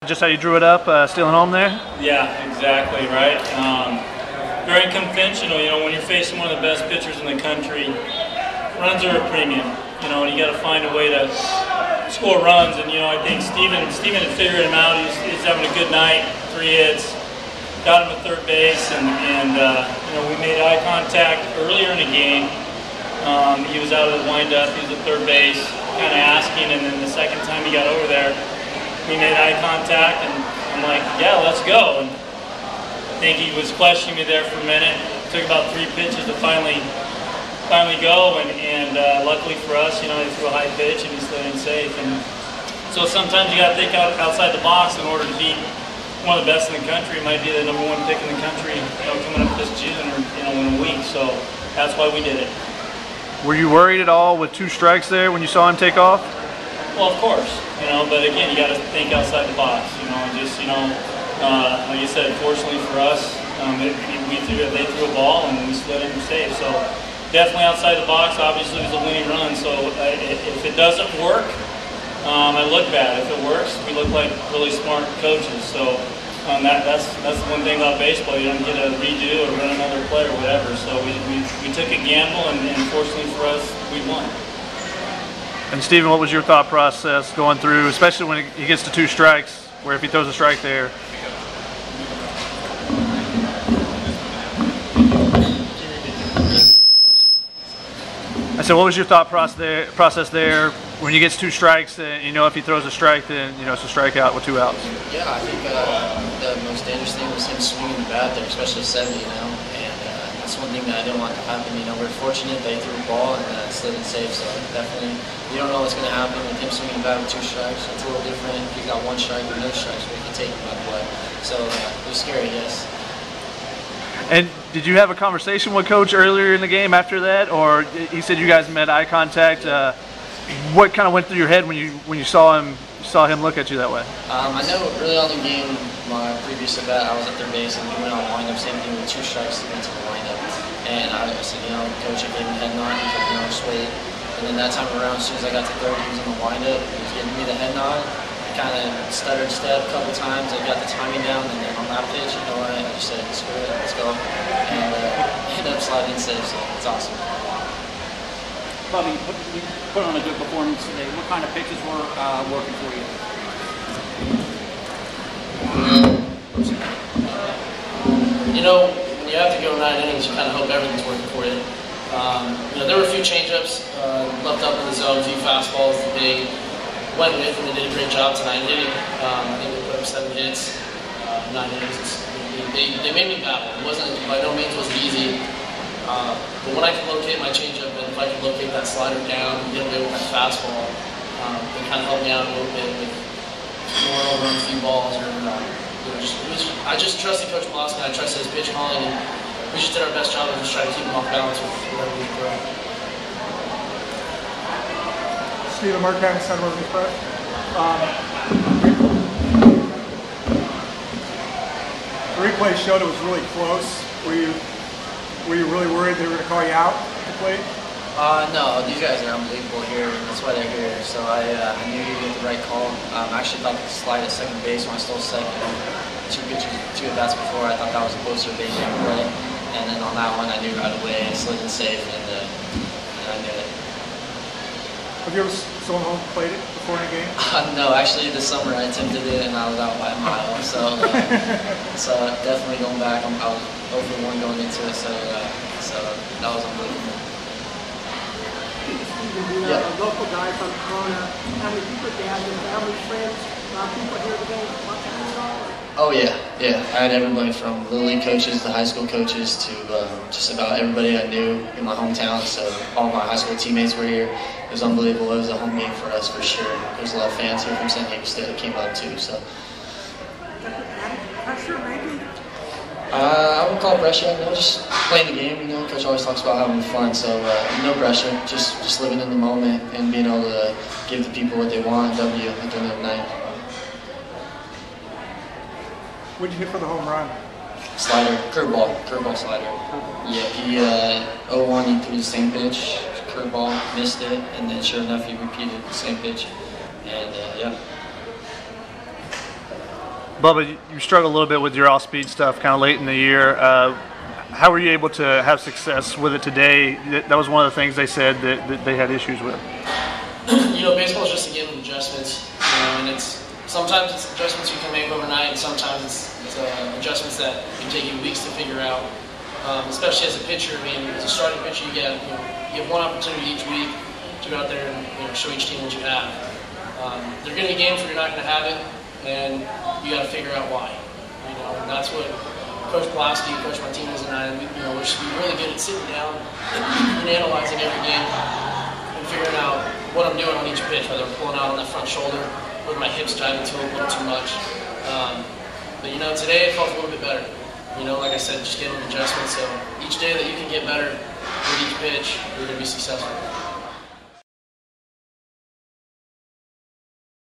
Just how you drew it up, stealing home there? Yeah, exactly, right. Very conventional, you know, when you're facing one of the best pitchers in the country, runs are a premium, you know, and you got to find a way to score runs. And, you know, I think Steven had figured him out. He's having a good night, 3 hits, got him at third base, and you know, we made eye contact earlier in the game. He was out of the windup, he was at third base, kind of asking, and then the second time he got over there, we made eye contact, and I'm like, yeah, let's go. And I think he was questioning me there for a minute. It took about 3 pitches to finally go, and luckily for us, you know, he threw a high pitch and he slid in safe. And so sometimes you got to think outside the box in order to beat one of the best in the country. It might be the #1 pick in the country, you know, coming up this June or, you know, in a week. So that's why we did it. Were you worried at all with 2 strikes there when you saw him take off? Well, of course, you know, but again, you got to think outside the box, you know, and just, you know, like you said, fortunately for us, they threw a ball and we slid in safe. So definitely outside the box. Obviously, it was a winning run. So if it doesn't work, I look bad. If it works, we look like really smart coaches. So that's the one thing about baseball. You don't get a redo or run another play or whatever. So we took a gamble, and fortunately for us, we won. And Steven, what was your thought process going through, especially when he gets to 2 strikes, where if he throws a strike there? I said, what was your thought process there when he gets 2 strikes, and you know if he throws a strike, then you know it's a strikeout with 2 outs? Yeah, I think the most dangerous thing was him swinging the bat there, especially 70, you know. That's one thing that I didn't want to happen. You know, we're fortunate they threw a ball and slid in safe, so definitely you don't know what's going to happen with him swinging the bat with 2 strikes. It's a little different. If you got 1 strike or no strikes, we can take him out of the way. So it was scary, yes. And did you have a conversation with Coach earlier in the game after that, or he said you guys met eye contact? What kind of went through your head when you saw him look at you that way? I know early on in the game, my previous at bat, I was at third base and we went on windup, same thing with 2 strikes to get to the windup. And I said, you know, Coach, I gave him a head nod. He's like, you know, just wait. And then that time around, as soon as I got to third, he was in the windup. He was giving me the head nod. I kind of stuttered step a couple times. I got the timing down, and then on that pitch, you know what? I just said, screw it, let's go. And ended up sliding in safe, so it's awesome. Bobby, you put on a good performance today. What kind of pitches were working for you? You know, when you have to go 9 innings, you kind of hope everything's working for you. You know, there were a few changeups left up in the zone, a few fastballs that they went with, and they did a great job tonight. I think they put up 7 hits, 9 innings. They made me battle. It wasn't, by no means was it easy. But when I can locate my changeup and if I can locate that slider down and get away with that fastball, it kind of helped me out a little bit with more over a few balls. I just trusted Coach Moss and I trusted his pitch calling, and we just did our best job of just trying to keep him off balance with whatever we throw. Steven Marquand, Center of the Press. The replay showed it was really close. Were you really worried they were going to call you out at the plate? No, these guys are unbelievable here, and that's why they're here. So I knew you'd get the right call. I actually thought the slide at second base when I stole second. 2 at-bats before, I thought that was a closer base play. And then on that one, I knew right away. I slid in safe, and I knew it. Have you ever stolen home plate it before in a game? No, actually this summer I attempted it and I was out by a mile. So definitely going back, I was over 1 going into it. So that was unbelievable. You're a local guy from Corona. How many people do you have? Your family, friends, people here today watching this all? Oh yeah. I had everybody from Little League coaches to high school coaches to just about everybody I knew in my hometown. So all my high school teammates were here. It was unbelievable. It was a home game for us for sure. There's a lot of fans here from San Diego State that came out too. So. Pressure, maybe? I would call it pressure. You know, just playing the game. You know, Coach always talks about having fun. So no pressure. Just living in the moment and being able to give the people what they want. W at the end of the night. What did you hit for the home run? Slider, curveball slider. Yeah, he 0-1 he threw the same pitch, curveball, missed it, and then sure enough he repeated the same pitch, and yeah. Bubba, you struggled a little bit with your off-speed stuff kind of late in the year. How were you able to have success with it today? That was one of the things they said that they had issues with. Baseball is just a game of adjustments, and sometimes it's adjustments you can make overnight, and sometimes it's adjustments that can take you weeks to figure out. Especially as a pitcher, as a starting pitcher, you have one opportunity each week to go out there and show each team what you have. There are going to be games where you're not going to have it, and you got to figure out why. And that's what Coach Pallares, Coach Martinez, and I, we're really good at sitting down and analyzing every game and figuring out what I'm doing on each pitch, whether I'm pulling out on that front shoulder, with my hips diving to a little too much. But today it felt a little bit better. Like I said, just getting adjustments. So each day that you can get better with each pitch, you're going to be successful.